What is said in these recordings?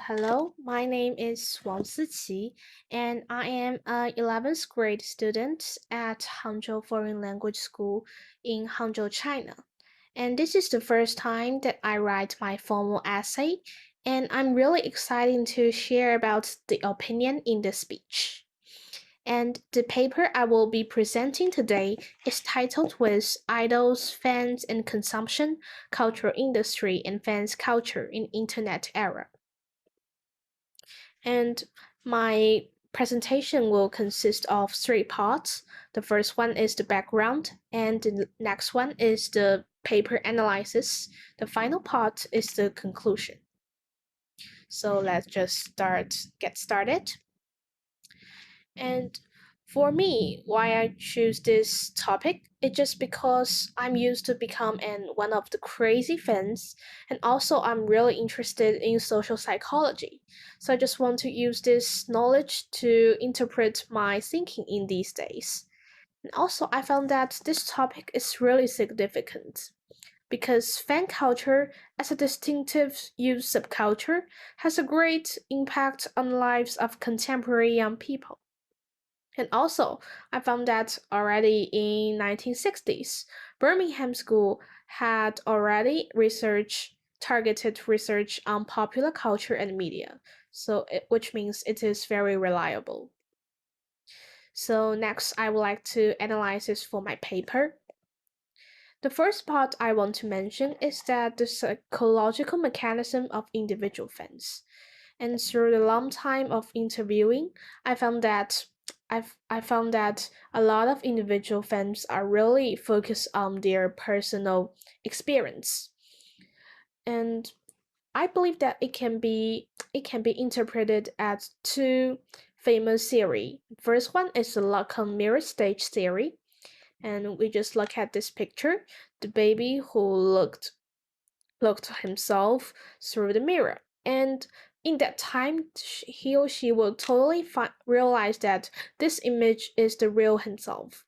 Hello. My name is Wang Siqi, and I am a 11th grade student at Hangzhou Foreign Language School in Hangzhou, China. And this is the first time that I write my formal essay, and I'm really excited to share about the opinion in the speech. And the paper I will be presenting today is titled with Idols, Fans and Consumption, Cultural Industry and Fans Culture in Internet Era. And my presentation will consist of three parts. The first one is the background, and the next one is the paper analysis. The final part is the conclusion. So let's just get started. And for me, why I choose this topic is just because I'm used to become one of the crazy fans, and also I'm really interested in social psychology. So I just want to use this knowledge to interpret my thinking in these days. And also, I found that this topic is really significant because fan culture, as a distinctive youth subculture, has a great impact on the lives of contemporary young people. And also, I found that already in 1960s, Birmingham School had already targeted research on popular culture and media, which means it is very reliable. So next, I would like to analyze this for my paper. The first part I want to mention is that the psychological mechanism of individual fans. And through the long time of interviewing, I found that I found that a lot of individual fans are really focused on their personal experience. And I believe that it can be interpreted as two famous theory. First one is the Lacan mirror stage theory, and we just look at this picture, the baby who looked himself through the mirror. And in that time, he or she will totally realize that this image is the real himself.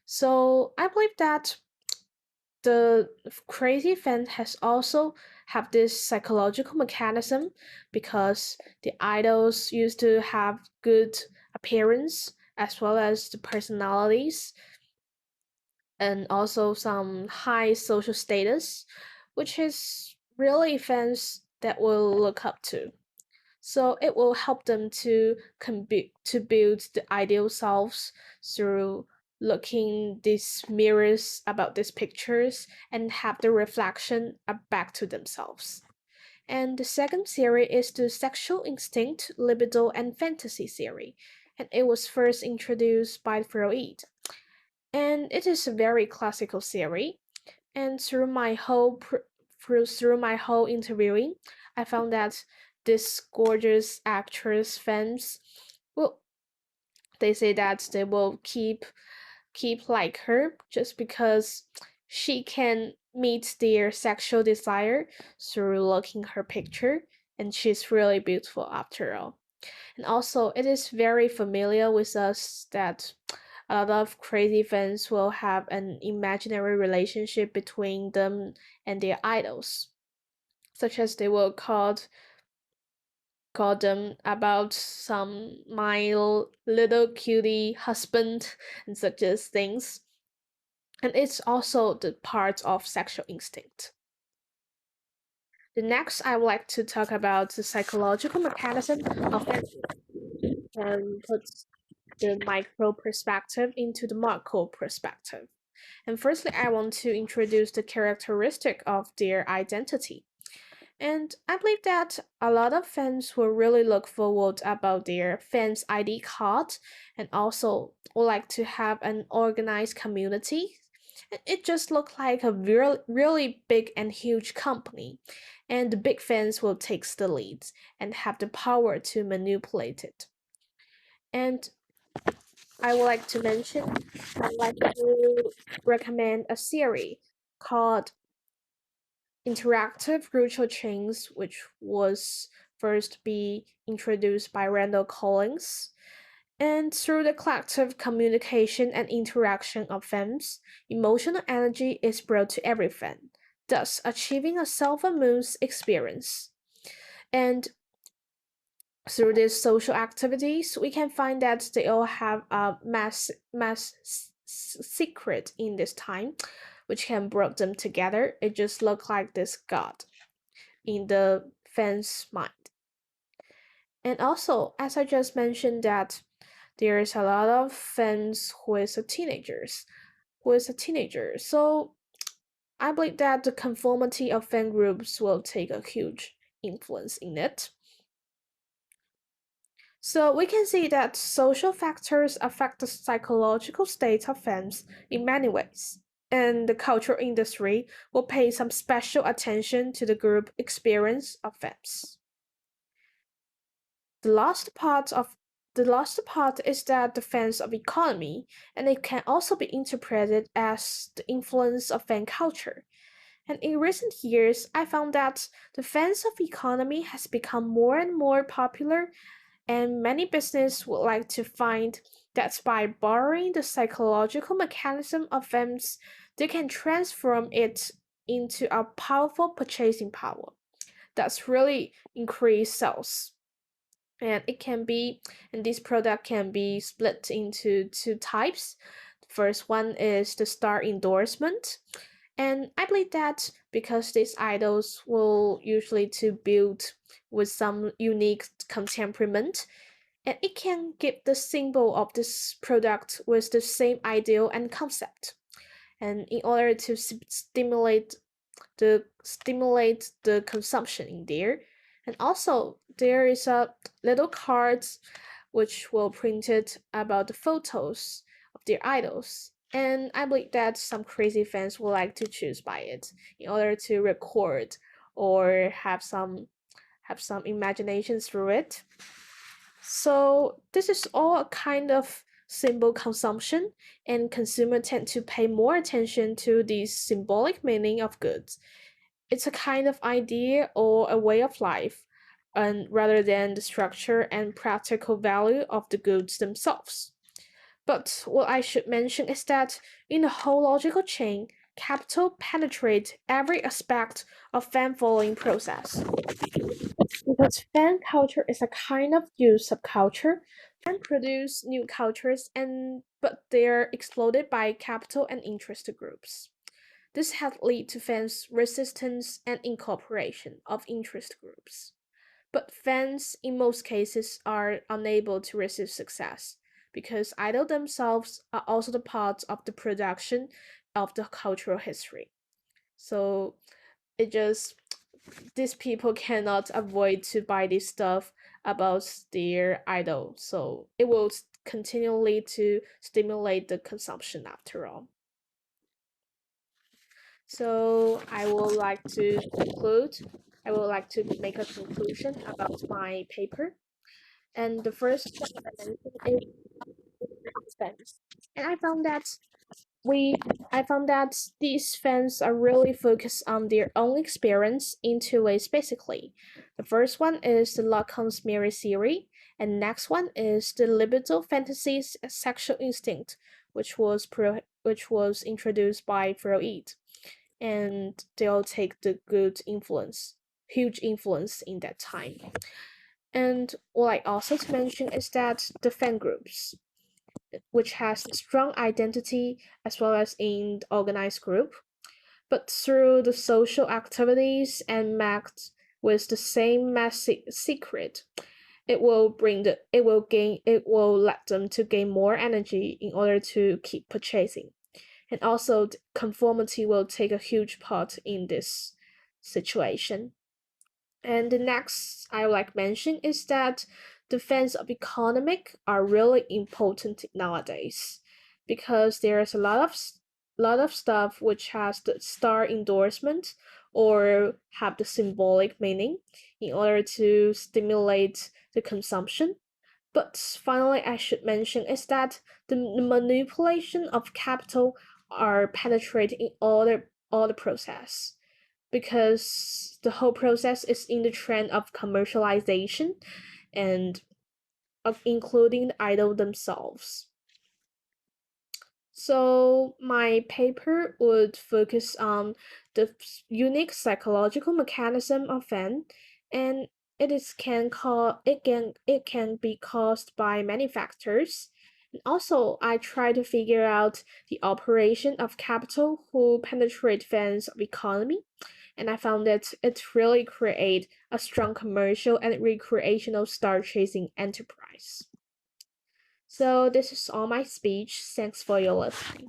So I believe that the crazy fan has also have this psychological mechanism because the idols used to have good appearance as well as the personalities and also some high social status, which is really fans that will look up to. So it will help them to build the ideal selves through looking these mirrors about these pictures and have the reflection back to themselves. And the second theory is the sexual instinct, libido, and fantasy theory, and it was first introduced by Freud. And it is a very classical theory. And through my whole interviewing, I found that this gorgeous actress fans, well, they say that they will keep like her just because she can meet their sexual desire through looking her picture, and she's really beautiful after all. And also, it is very familiar with us that a lot of crazy fans will have an imaginary relationship between them and their idols, such as they will call them about some my little cutie husband and such as things. And it's also the part of sexual instinct. The next, I would like to talk about the psychological mechanism of fantasy and put the micro perspective into the macro perspective. And firstly, I want to introduce the characteristic of their identity. And I believe that a lot of fans will really look forward about their fans ID card and also would like to have an organized community. It just looked like a really big and huge company, and the big fans will take the lead and have the power to manipulate it. And I would like to mention, I'd like to recommend a series called Interactive Virtual Chains, which was first be introduced by Randall Collins. And through the collective communication and interaction of fans, emotional energy is brought to every fan, thus achieving a self-immersed experience. And Through these social activities, we can find that they all have a secret in this time, which can bring them together. It just look like this god in the fan's mind. And also, as I just mentioned, that there is a lot of fans who is a teenager. So I believe that the conformity of fan groups will take a huge influence in it. So we can see that social factors affect the psychological state of fans in many ways. And the cultural industry will pay some special attention to the group experience of fans. The last part of the last part is that the fans of economy, and it can also be interpreted as the influence of fan culture. And in recent years, I found that the fans of economy has become more and more popular, and many businesses would like to find that by borrowing the psychological mechanism of fans, they can transform it into a powerful purchasing power. That's really increase sales. And it can be, and this product can be split into two types. The first one is the star endorsement, and I believe that because these idols will usually to build with some unique contemporament, and it can give the symbol of this product with the same ideal and concept. And in order to stimulate the consumption in there. And also there is a little cards which will printed about the photos of their idols. And I believe that some crazy fans will like to choose by it in order to record or have some imagination through it. So this is all a kind of symbol consumption, and consumers tend to pay more attention to the symbolic meaning of goods. It's a kind of idea or a way of life, and rather than the structure and practical value of the goods themselves. But what I should mention is that in the whole logical chain, capital penetrates every aspect of fan following process. Because fan culture is a kind of new subculture, fan produce new cultures and but they're exploded by capital and interest groups. This has led to fans' resistance and incorporation of interest groups. But fans, in most cases, are unable to receive success because idols themselves are also the part of the production of the cultural history. So it just these people cannot avoid to buy this stuff about their idol. So it will continually to stimulate the consumption after all. So I would like to conclude. I would like to make a conclusion about my paper. And the first one I mentioned is fans. And we I found that these fans are really focused on their own experience in two ways basically. The first one is the Lacan's mirror theory, and next one is the libido fantasies sexual instinct, which was introduced by Freud, and they'll take the huge influence in that time. And what I also to mention is that the fan groups, which has strong identity as well as in the organized group, but through the social activities and mapped with the same secret, it will let them to gain more energy in order to keep purchasing. And also conformity will take a huge part in this situation. And the next I would like mention is that the fans of economic are really important nowadays because there's a lot of stuff which has the star endorsement or have the symbolic meaning in order to stimulate the consumption. But finally, I should mention is that the manipulation of capital are penetrating in all the process because the whole process is in the trend of commercialization and of including the idol themselves. So my paper would focus on the unique psychological mechanism of fan, and it can be caused by many factors. And also, I try to figure out the operation of capital who penetrate fence of economy, and I found that it really create a strong commercial and recreational star chasing enterprise. So this is all my speech. Thanks for your listening.